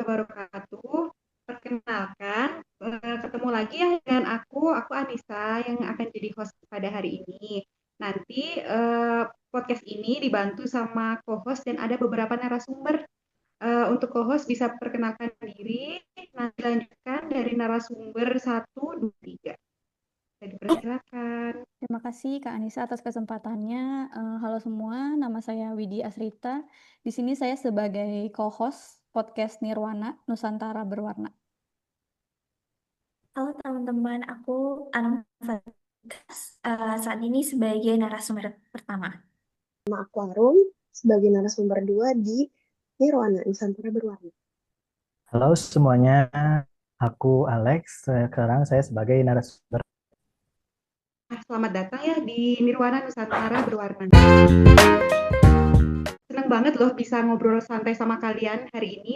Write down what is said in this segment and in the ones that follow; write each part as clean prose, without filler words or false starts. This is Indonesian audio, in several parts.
wabarakatuh. Perkenalkan, ketemu lagi ya dengan aku Anissa yang akan jadi host pada hari ini. Nanti podcast ini dibantu sama co-host dan ada beberapa narasumber. Untuk co-host bisa perkenalkan diri, nanti lanjutkan dari narasumber satu, 2, 3. Jadi persilakan. Terima kasih Kak Anissa atas kesempatannya. Halo semua, nama saya Widi Asrita. Di sini saya sebagai co-host podcast Nirwana Nusantara Berwarna. Halo teman-teman, aku Anam Fatas, saat ini sebagai narasumber pertama. Aku Arum sebagai narasumber 2 di Nirwana Nusantara Berwarna. Halo semuanya, aku Alex. Sekarang saya sebagai narasumber. Selamat datang ya di Nirwana Nusantara Berwarna. Senang banget loh bisa ngobrol santai sama kalian hari ini,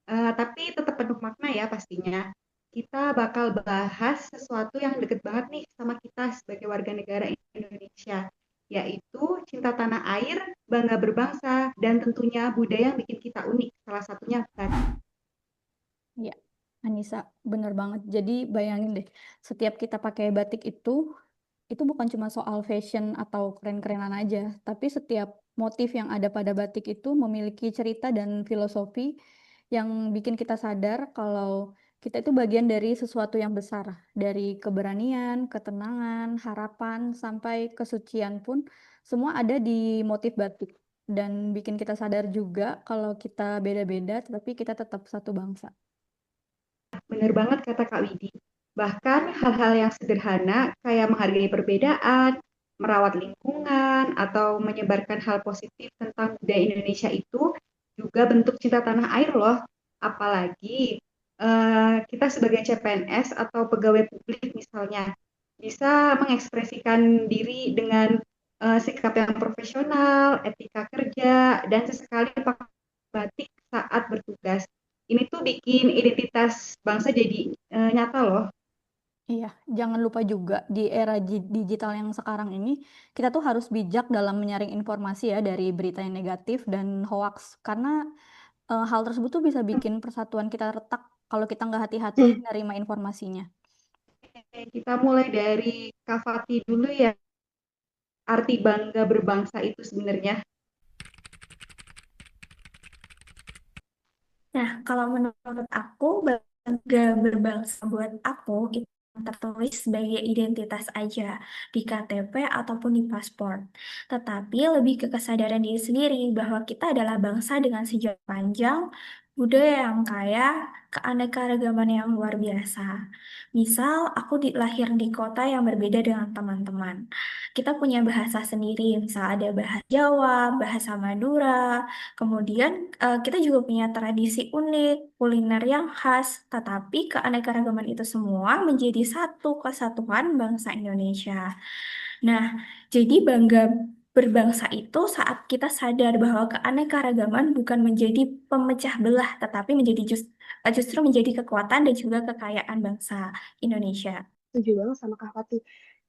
tapi tetap penuh makna ya pastinya. Kita bakal bahas sesuatu yang deket banget nih sama kita sebagai warga negara Indonesia, yaitu cinta tanah air, bangga berbangsa, dan tentunya budaya yang bikin kita unik, salah satunya batik. Ya, Anissa, bener banget. Jadi bayangin deh, setiap kita pakai batik itu bukan cuma soal fashion atau keren-kerenan aja, tapi setiap motif yang ada pada batik itu memiliki cerita dan filosofi yang bikin kita sadar kalau kita itu bagian dari sesuatu yang besar, dari keberanian, ketenangan, harapan, sampai kesucian pun semua ada di motif batik. Dan bikin kita sadar juga kalau kita beda-beda, tetapi kita tetap satu bangsa. Bener banget kata Kak Widi. Bahkan hal-hal yang sederhana kayak menghargai perbedaan, merawat lingkungan, atau menyebarkan hal positif tentang budaya Indonesia itu juga bentuk cinta tanah air loh. Apalagi kita sebagai CPNS atau pegawai publik misalnya bisa mengekspresikan diri dengan sikap yang profesional, etika kerja, dan sesekali pakai batik saat bertugas. Ini tuh bikin identitas bangsa jadi nyata loh. Iya, jangan lupa juga di era digital yang sekarang ini, kita tuh harus bijak dalam menyaring informasi ya dari berita yang negatif dan hoax. Karena hal tersebut tuh bisa bikin persatuan kita retak kalau kita nggak hati-hati nerima informasinya. Kita mulai dari Kak Fatih dulu ya. Arti bangga berbangsa itu sebenarnya. Nah, kalau menurut aku, bangga berbangsa buat aku itu tertulis sebagai identitas aja di KTP ataupun di paspor. Tetapi lebih ke kesadaran diri sendiri bahwa kita adalah bangsa dengan sejarah panjang, budaya yang kaya, keanekaragaman yang luar biasa. Misal, aku lahir di kota yang berbeda dengan teman-teman. Kita punya bahasa sendiri, misal ada bahasa Jawa, bahasa Madura, kemudian kita juga punya tradisi unik, kuliner yang khas, tetapi keanekaragaman itu semua menjadi satu kesatuan bangsa Indonesia. Nah, jadi bangga berbangsa itu saat kita sadar bahwa keanekaragaman bukan menjadi pemecah belah, tetapi justru menjadi kekuatan dan juga kekayaan bangsa Indonesia. Setuju banget sama Kak Fatih.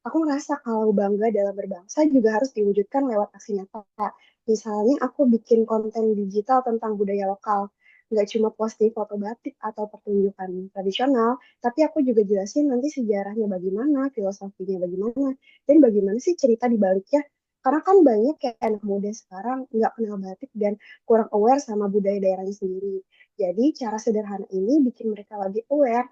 Aku ngerasa kalau bangga dalam berbangsa juga harus diwujudkan lewat aksi nyata. Misalnya aku bikin konten digital tentang budaya lokal. Nggak cuma posting foto batik atau pertunjukan tradisional, tapi aku juga jelasin nanti sejarahnya bagaimana, filosofinya bagaimana, dan bagaimana sih cerita di baliknya. Karena kan banyak kayak anak muda sekarang nggak kenal batik dan kurang aware sama budaya daerahnya sendiri. Jadi cara sederhana ini bikin mereka lebih aware.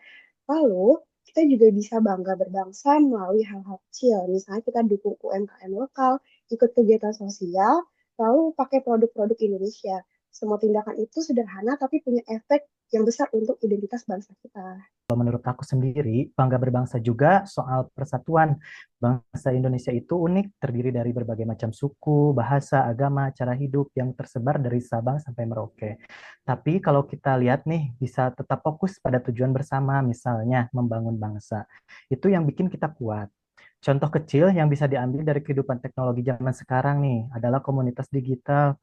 Lalu, kita juga bisa bangga berbangsa melalui hal-hal kecil. Misalnya kita dukung UMKM lokal, ikut kegiatan sosial, lalu pakai produk-produk Indonesia. Semua tindakan itu sederhana tapi punya efek yang besar untuk identitas bangsa kita. Kalau menurut aku sendiri, bangga berbangsa juga soal persatuan. Bangsa Indonesia itu unik, terdiri dari berbagai macam suku, bahasa, agama, cara hidup yang tersebar dari Sabang sampai Merauke. Tapi kalau kita lihat nih, bisa tetap fokus pada tujuan bersama, misalnya membangun bangsa. Itu yang bikin kita kuat. Contoh kecil yang bisa diambil dari kehidupan teknologi zaman sekarang nih adalah komunitas digital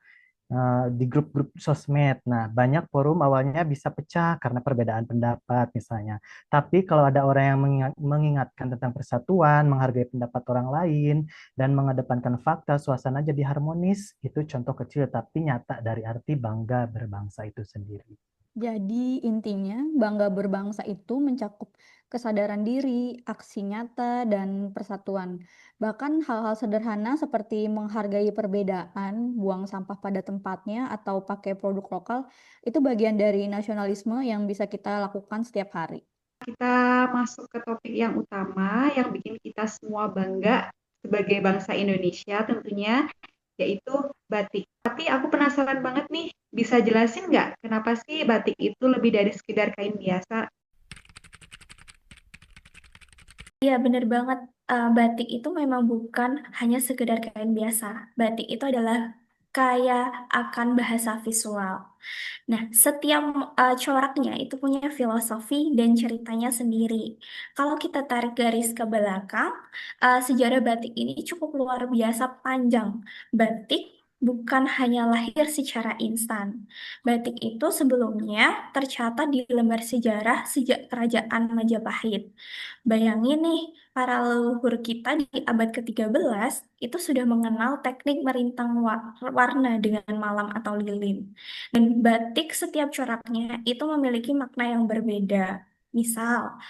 di grup-grup sosmed. Nah, banyak forum awalnya bisa pecah karena perbedaan pendapat misalnya. Tapi kalau ada orang yang mengingatkan tentang persatuan, menghargai pendapat orang lain, dan mengedepankan fakta, suasana jadi harmonis. Itu contoh kecil tapi nyata dari arti bangga berbangsa itu sendiri. Jadi intinya bangga berbangsa itu mencakup kesadaran diri, aksi nyata, dan persatuan. Bahkan hal-hal sederhana seperti menghargai perbedaan, buang sampah pada tempatnya, atau pakai produk lokal itu bagian dari nasionalisme yang bisa kita lakukan setiap hari. Kita masuk ke topik yang utama yang bikin kita semua bangga sebagai bangsa Indonesia tentunya, yaitu batik. Tapi aku penasaran banget nih, bisa jelasin nggak kenapa sih batik itu lebih dari sekedar kain biasa? Iya, bener banget. Batik itu memang bukan hanya sekedar kain biasa. Batik itu adalah kaya akan bahasa visual. Nah, setiap coraknya itu punya filosofi dan ceritanya sendiri. Kalau kita tarik garis ke belakang, sejarah batik ini cukup luar biasa panjang. Batik bukan hanya lahir secara instan. Batik itu sebelumnya tercatat di lembar sejarah sejak Kerajaan Majapahit. Bayangin nih, para leluhur kita di abad ke-13 itu sudah mengenal teknik merintang warna dengan malam atau lilin. Dan batik setiap coraknya itu memiliki makna yang berbeda. Misal,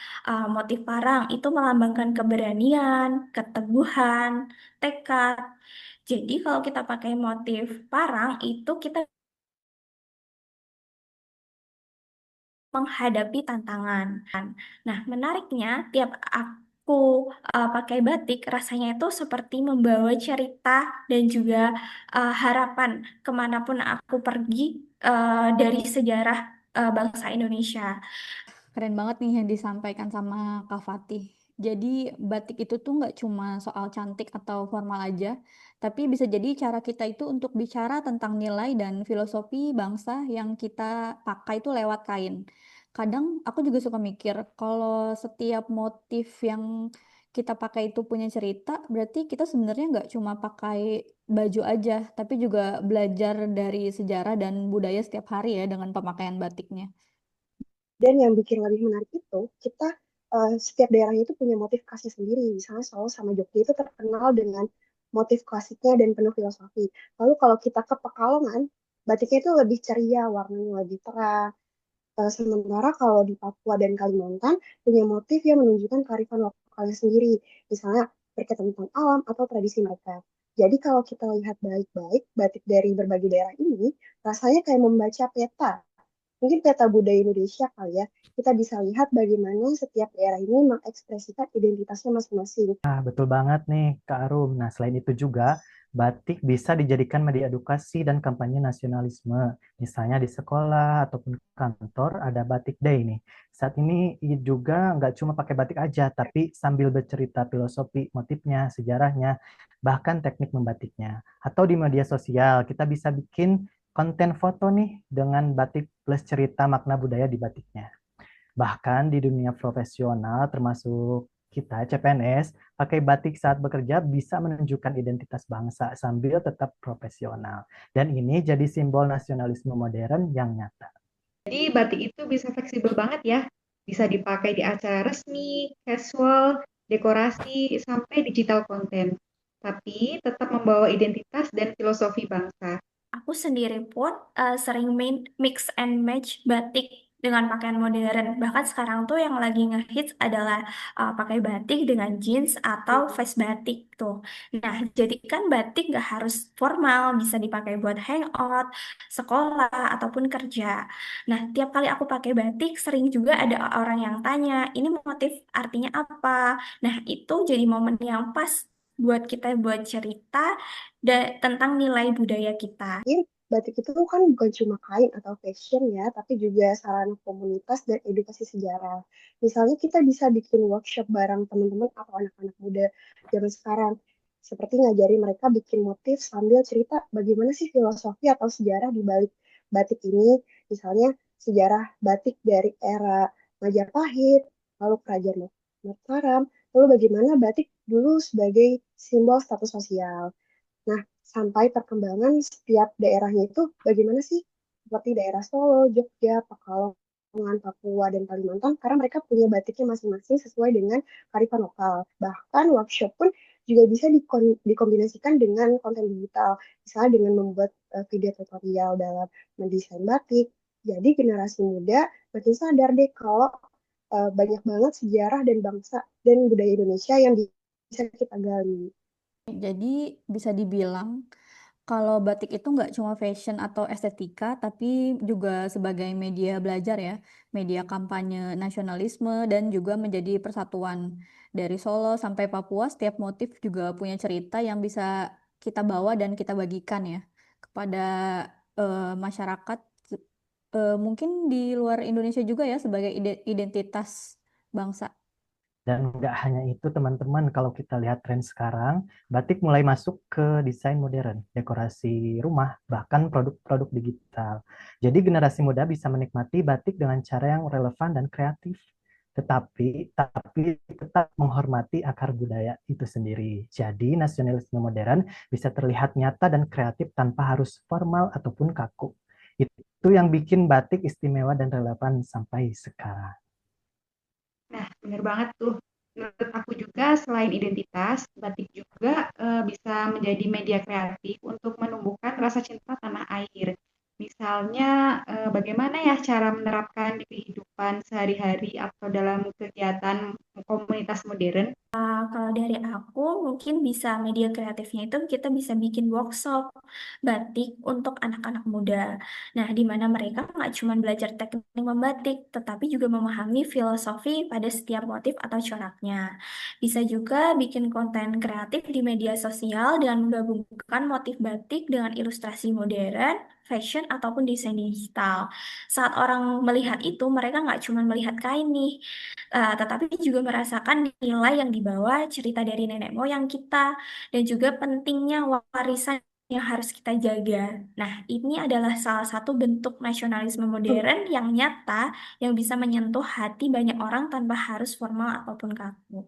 motif parang itu melambangkan keberanian, keteguhan, tekad. Jadi kalau kita pakai motif parang itu kita menghadapi tantangan. Nah, menariknya tiap aku pakai batik rasanya itu seperti membawa cerita dan juga harapan kemanapun aku pergi dari sejarah bangsa Indonesia. Keren banget nih yang disampaikan sama Kak Fatih. Jadi batik itu tuh nggak cuma soal cantik atau formal aja, tapi bisa jadi cara kita itu untuk bicara tentang nilai dan filosofi bangsa yang kita pakai itu lewat kain. Kadang aku juga suka mikir kalau setiap motif yang kita pakai itu punya cerita, berarti kita sebenarnya nggak cuma pakai baju aja, tapi juga belajar dari sejarah dan budaya setiap hari ya dengan pemakaian batiknya. Dan yang bikin lebih menarik itu, kita setiap daerahnya itu punya motif khasnya sendiri. Misalnya Solo sama Jogja itu terkenal dengan motif klasiknya dan penuh filosofi. Lalu kalau kita ke Pekalongan, batiknya itu lebih ceria, warnanya lebih terang. Sementara kalau di Papua dan Kalimantan punya motif yang menunjukkan kearifan lokalnya sendiri. Misalnya berkaitan tentang alam atau tradisi mereka. Jadi kalau kita lihat baik-baik, batik dari berbagai daerah ini rasanya kayak membaca peta, mungkin peta budaya Indonesia kali ya. Kita bisa lihat bagaimana setiap daerah ini mengekspresikan identitasnya masing-masing. Nah, betul banget nih, Kak Arum. Nah, selain itu juga, batik bisa dijadikan media edukasi dan kampanye nasionalisme. Misalnya di sekolah ataupun kantor ada Batik Day nih. Saat ini juga nggak cuma pakai batik aja, tapi sambil bercerita filosofi motifnya, sejarahnya, bahkan teknik membatiknya. Atau di media sosial, kita bisa bikin konten foto nih dengan batik plus cerita makna budaya di batiknya. Bahkan di dunia profesional, termasuk kita CPNS, pakai batik saat bekerja bisa menunjukkan identitas bangsa sambil tetap profesional. Dan ini jadi simbol nasionalisme modern yang nyata. Jadi batik itu bisa fleksibel banget ya, bisa dipakai di acara resmi, casual, dekorasi, sampai digital konten. Tapi tetap membawa identitas dan filosofi bangsa. Aku sendiri pun sering main mix and match batik dengan pakaian modern. Bahkan sekarang tuh yang lagi ngehits adalah pakai batik dengan jeans atau vest batik tuh. Nah, jadi kan batik nggak harus formal, bisa dipakai buat hangout, sekolah, ataupun kerja. Nah, tiap kali aku pakai batik, sering juga ada orang yang tanya, ini motif artinya apa? Nah, itu jadi momen yang pas buat kita buat cerita tentang nilai budaya kita. Batik itu kan bukan cuma kain atau fashion ya, tapi juga sarana komunitas dan edukasi sejarah. Misalnya kita bisa bikin workshop bareng teman-teman atau anak-anak muda zaman sekarang. Seperti ngajari mereka bikin motif sambil cerita bagaimana sih filosofi atau sejarah di balik batik ini. Misalnya sejarah batik dari era Majapahit, lalu Kerajaan Mataram, lalu bagaimana batik dulu sebagai simbol status sosial. Nah, sampai perkembangan setiap daerahnya itu bagaimana sih? Seperti daerah Solo, Jogja, Pekalongan, Papua, dan Kalimantan, karena mereka punya batiknya masing-masing sesuai dengan kearifan lokal. Bahkan workshop pun juga bisa dikombinasikan dengan konten digital, misalnya dengan membuat video tutorial dalam mendesain batik, Jadi generasi muda makin sadar deh kalau banyak banget sejarah dan bangsa dan budaya Indonesia yang bisa kita gali. Jadi bisa dibilang kalau batik itu nggak cuma fashion atau estetika, tapi juga sebagai media belajar ya, media kampanye nasionalisme dan juga menjadi persatuan. Dari Solo sampai Papua, setiap motif juga punya cerita yang bisa kita bawa dan kita bagikan ya kepada masyarakat. Mungkin di luar Indonesia juga ya sebagai identitas bangsa. Dan nggak hanya itu teman-teman, kalau kita lihat tren sekarang, batik mulai masuk ke desain modern, dekorasi rumah, bahkan produk-produk digital. Jadi generasi muda bisa menikmati batik dengan cara yang relevan dan kreatif. Tapi tetap menghormati akar budaya itu sendiri. Jadi nasionalisme modern bisa terlihat nyata dan kreatif tanpa harus formal ataupun kaku. Itu yang bikin batik istimewa dan relevan sampai sekarang. Nah, benar banget tuh. Menurut aku juga selain identitas, batik juga bisa menjadi media kreatif untuk menumbuhkan rasa cinta tanah air. Misalnya, bagaimana ya cara menerapkan di kehidupan sehari-hari atau dalam kegiatan komunitas modern? Kalau dari aku, mungkin bisa media kreatifnya itu kita bisa bikin workshop batik untuk anak-anak muda. Nah, di mana mereka nggak cuma belajar teknik membatik, tetapi juga memahami filosofi pada setiap motif atau coraknya. Bisa juga bikin konten kreatif di media sosial dengan menggabungkan motif batik dengan ilustrasi modern, fashion, ataupun desain digital. Saat orang melihat itu, mereka nggak cuma melihat kain nih, tetapi juga merasakan nilai yang dibawa cerita dari nenek moyang kita dan juga pentingnya warisan yang harus kita jaga. Nah, ini adalah salah satu bentuk nasionalisme modern yang nyata yang bisa menyentuh hati banyak orang tanpa harus formal ataupun kaku.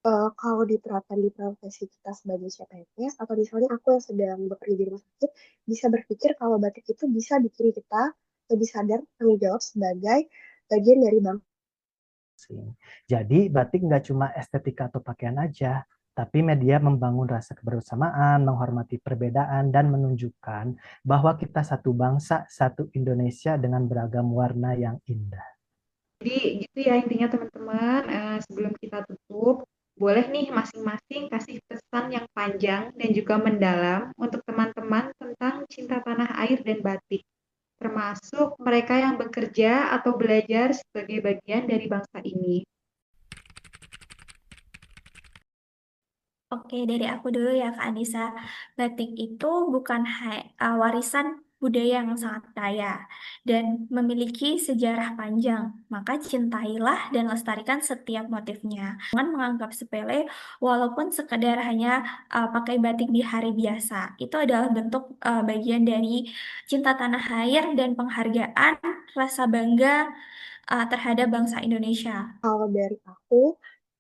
Kalau diterapkan di profesi kita sebagai CPNS atau misalnya aku yang sedang bekerja di rumah sakit, bisa berpikir kalau batik itu bisa bikin kita lebih sadar tanggung jawab sebagai bagian dari bangsa. Jadi batik nggak cuma estetika atau pakaian aja, tapi media membangun rasa kebersamaan, menghormati perbedaan, dan menunjukkan bahwa kita satu bangsa, satu Indonesia dengan beragam warna yang indah. Jadi gitu ya intinya teman-teman, sebelum kita tutup, boleh nih masing-masing kasih pesan yang panjang dan juga mendalam untuk teman-teman tentang cinta tanah air dan batik, termasuk mereka yang bekerja atau belajar sebagai bagian dari bangsa ini. Oke, dari aku dulu ya Kak Anissa. Batik itu bukan warisan budaya yang sangat kaya dan memiliki sejarah panjang. Maka cintailah dan lestarikan setiap motifnya. Jangan menganggap sepele walaupun sekedar hanya pakai batik di hari biasa. Itu adalah bentuk bagian dari cinta tanah air dan penghargaan rasa bangga terhadap bangsa Indonesia. Kalau dari aku,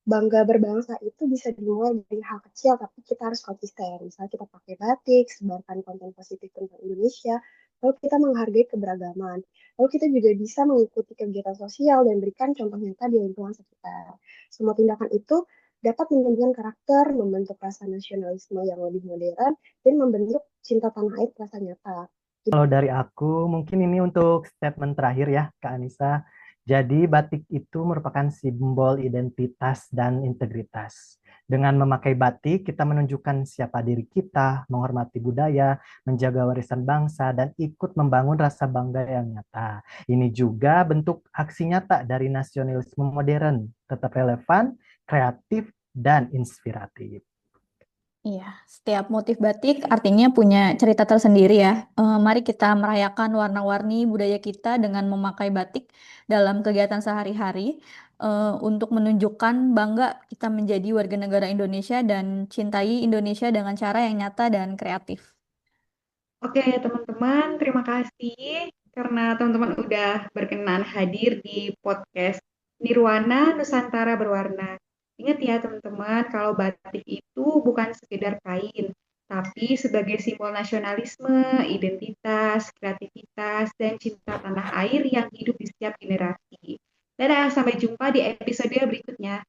bangga berbangsa itu bisa dimulai dari hal kecil, tapi kita harus konsisten. Misalnya kita pakai batik, sebarkan konten positif tentang Indonesia, lalu kita menghargai keberagaman. Lalu kita juga bisa mengikuti kegiatan sosial dan berikan contoh nyata di lingkungan sekitar. Semua tindakan itu dapat menumbuhkan karakter, membentuk rasa nasionalisme yang lebih modern, dan membentuk cinta tanah air terasa nyata. Kalau dari aku, mungkin ini untuk statement terakhir ya, Kak Anissa. Jadi batik itu merupakan simbol identitas dan integritas. Dengan memakai batik, kita menunjukkan siapa diri kita, menghormati budaya, menjaga warisan bangsa, dan ikut membangun rasa bangga yang nyata. Ini juga bentuk aksi nyata dari nasionalisme modern, tetap relevan, kreatif, dan inspiratif. Iya, setiap motif batik artinya punya cerita tersendiri ya. Mari kita merayakan warna-warni budaya kita dengan memakai batik dalam kegiatan sehari-hari untuk menunjukkan bangga kita menjadi warga negara Indonesia dan cintai Indonesia dengan cara yang nyata dan kreatif. Oke, teman-teman, terima kasih karena teman-teman udah berkenan hadir di podcast Nirwana Nusantara Berwarna. Ingat ya teman-teman, kalau batik itu bukan sekedar kain, tapi sebagai simbol nasionalisme, identitas, kreativitas, dan cinta tanah air yang hidup di setiap generasi. Dadah, sampai jumpa di episode berikutnya.